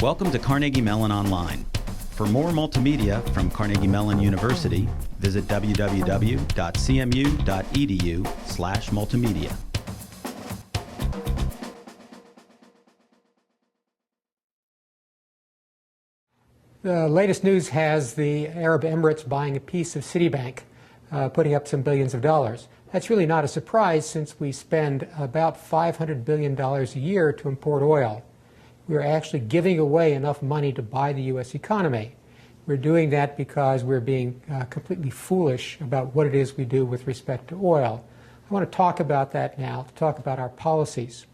Welcome to Carnegie Mellon Online. For more multimedia from Carnegie Mellon University, visit www.cmu.edu/multimedia. The latest news has the Arab Emirates buying a piece of Citibank, putting up some billions of dollars. That's really not a surprise since we spend about $500 billion a year to import oil. We're actually giving away enough money to buy the U.S. economy. We're doing that because we're being completely foolish about what it is we do with respect to oil. I want to talk about that now, to talk about our policies.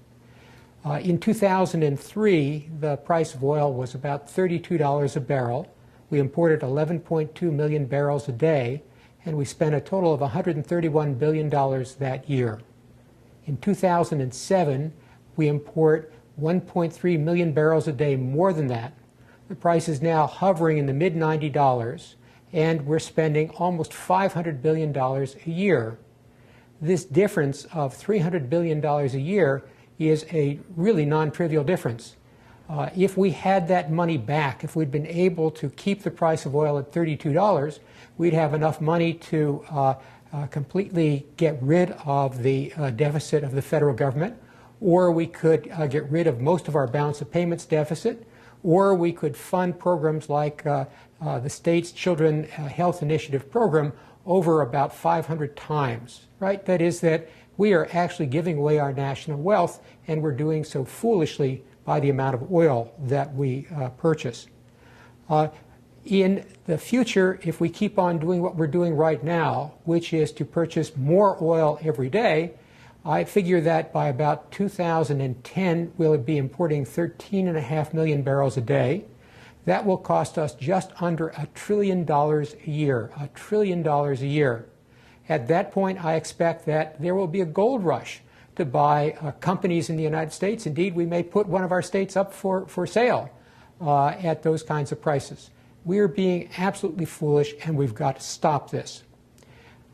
In 2003, the price of oil was about $32 a barrel. We imported 11.2 million barrels a day, and we spent a total of $131 billion that year. In 2007, we import 1.3 million barrels a day more than that. The price is now hovering in the mid-$90, and we're spending almost $500 billion a year. This difference of $300 billion a year is a really non-trivial difference. If we had that money back, if we'd been able to keep the price of oil at $32, we'd have enough money to completely get rid of the deficit of the federal government, or we could get rid of most of our balance of payments deficit, or we could fund programs like the state's Children Health Initiative program over about 500 times, right? That is that we are actually giving away our national wealth, and we're doing so foolishly by the amount of oil that we purchase. In the future, if we keep on doing what we're doing right now, which is to purchase more oil every day, I figure that by about 2010, we'll be importing 13.5 million barrels a day. That will cost us just under $1 trillion a year, $1 trillion a year. At that point, I expect that there will be a gold rush to buy companies in the United States. Indeed, we may put one of our states up for sale at those kinds of prices. We are being absolutely foolish, and we've got to stop this.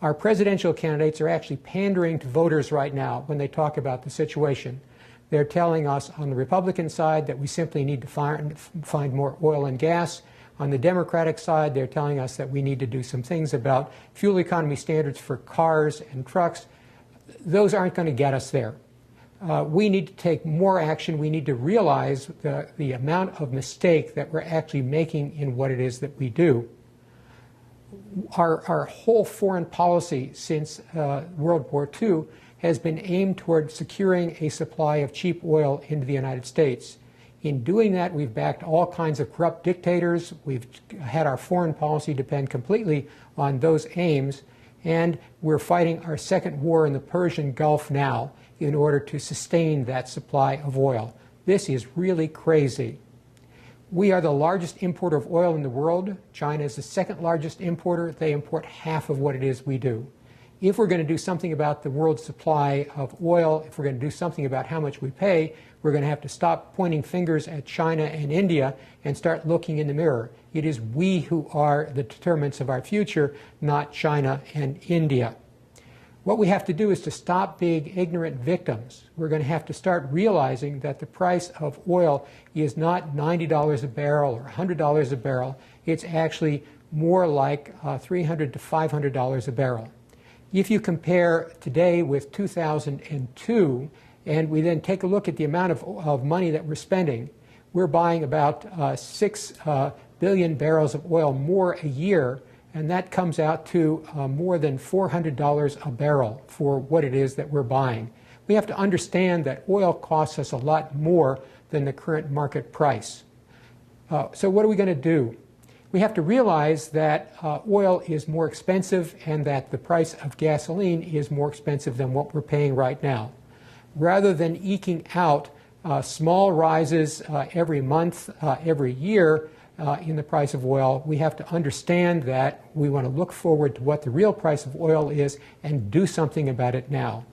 Our presidential candidates are actually pandering to voters right now when they talk about the situation. They're telling us on the Republican side that we simply need to find more oil and gas. On the Democratic side, they're telling us that we need to do some things about fuel economy standards for cars and trucks. Those aren't going to get us there. We need to take more action. We need to realize the amount of mistake that we're actually making in what it is that we do. Our whole foreign policy since World War II has been aimed toward securing a supply of cheap oil into the United States. In doing that, we've backed all kinds of corrupt dictators. We've had our foreign policy depend completely on those aims, and we're fighting our second war in the Persian Gulf now in order to sustain that supply of oil. This is really crazy. We are the largest importer of oil in the world. China is the second largest importer. They import half of what it is we do. If we're going to do something about the world's supply of oil, if we're going to do something about how much we pay, we're going to have to stop pointing fingers at China and India and start looking in the mirror. It is we who are the determinants of our future, not China and India. What we have to do is to stop being ignorant victims. We're going to have to start realizing that the price of oil is not $90 a barrel or $100 a barrel. It's actually more like $300 to $500 a barrel. If you compare today with 2002, and we then take a look at the amount of money that we're spending, we're buying about 6 billion barrels of oil more a year, and that comes out to more than $400 a barrel for what it is that we're buying. We have to understand that oil costs us a lot more than the current market price. So what are we going to do? We have to realize that oil is more expensive and that the price of gasoline is more expensive than what we're paying right now. Rather than eking out small rises every month, every year, in the price of oil, we have to understand that we want to look forward to what the real price of oil is and do something about it now.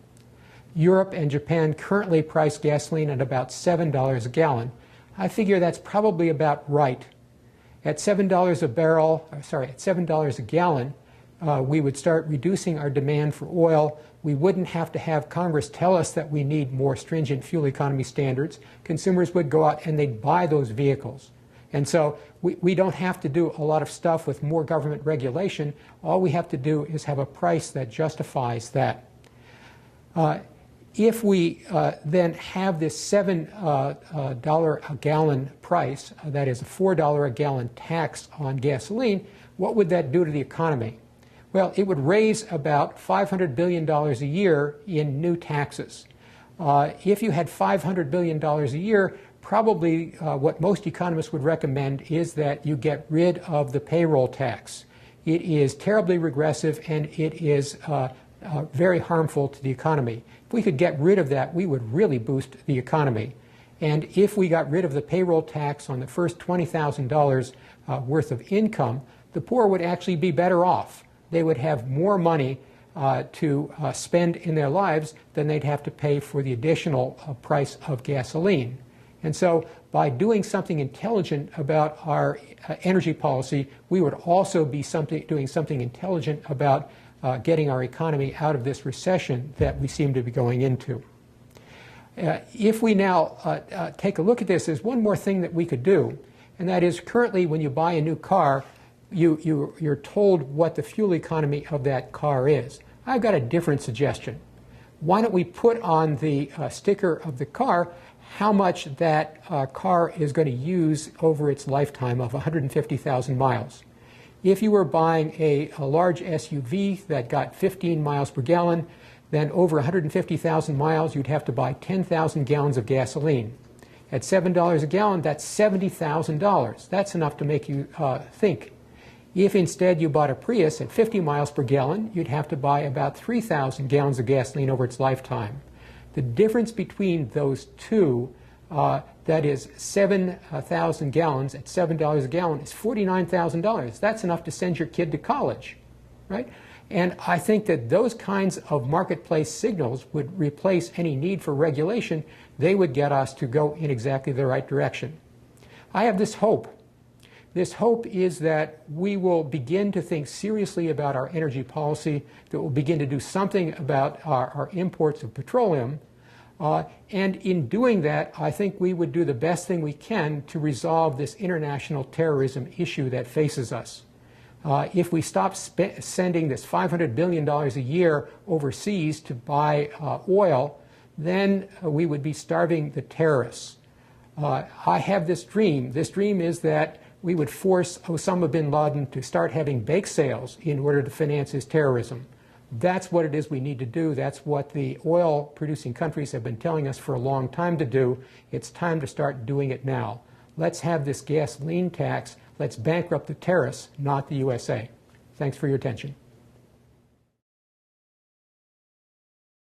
Europe and Japan currently price gasoline at about $7 a gallon. I figure that's probably about right. At $7 a gallon, we would start reducing our demand for oil. We wouldn't have to have Congress tell us that we need more stringent fuel economy standards. Consumers would go out and they'd buy those vehicles. And so we don't have to do a lot of stuff with more government regulation. All we have to do is have a price that justifies that. If we then have this $7 a gallon price, that is a $4 a gallon tax on gasoline, what would that do to the economy? Well, it would raise about $500 billion a year in new taxes. If you had $500 billion a year, probably what most economists would recommend is that you get rid of the payroll tax. It is terribly regressive and it is very harmful to the economy. If we could get rid of that, we would really boost the economy. And if we got rid of the payroll tax on the first $20,000 worth of income, the poor would actually be better off. They would have more money to spend in their lives than they'd have to pay for the additional price of gasoline. And so by doing something intelligent about our energy policy, we would also be doing something intelligent about getting our economy out of this recession that we seem to be going into. If we now take a look at this, there's one more thing that we could do, and that is currently when you buy a new car, you're told what the fuel economy of that car is. I've got a different suggestion. Why don't we put on the sticker of the car how much that car is going to use over its lifetime of 150,000 miles. If you were buying a large SUV that got 15 miles per gallon, then over 150,000 miles you'd have to buy 10,000 gallons of gasoline. At $7 a gallon, that's $70,000. That's enough to make you think. If instead you bought a Prius at 50 miles per gallon, you'd have to buy about 3,000 gallons of gasoline over its lifetime. The difference between those two, that is 7,000 gallons at $7 a gallon, is $49,000. That's enough to send your kid to college, right? And I think that those kinds of marketplace signals would replace any need for regulation. They would get us to go in exactly the right direction. I have this hope. This hope is that we will begin to think seriously about our energy policy, that we'll begin to do something about our imports of petroleum. And in doing that, I think we would do the best thing we can to resolve this international terrorism issue that faces us. If we stop sending this $500 billion a year overseas to buy oil, then we would be starving the terrorists. I have this dream. This dream is that we would force Osama bin Laden to start having bake sales in order to finance his terrorism. That's what it is we need to do. That's what the oil-producing countries have been telling us for a long time to do. It's time to start doing it now. Let's have this gasoline tax. Let's bankrupt the terrorists, not the USA. Thanks for your attention.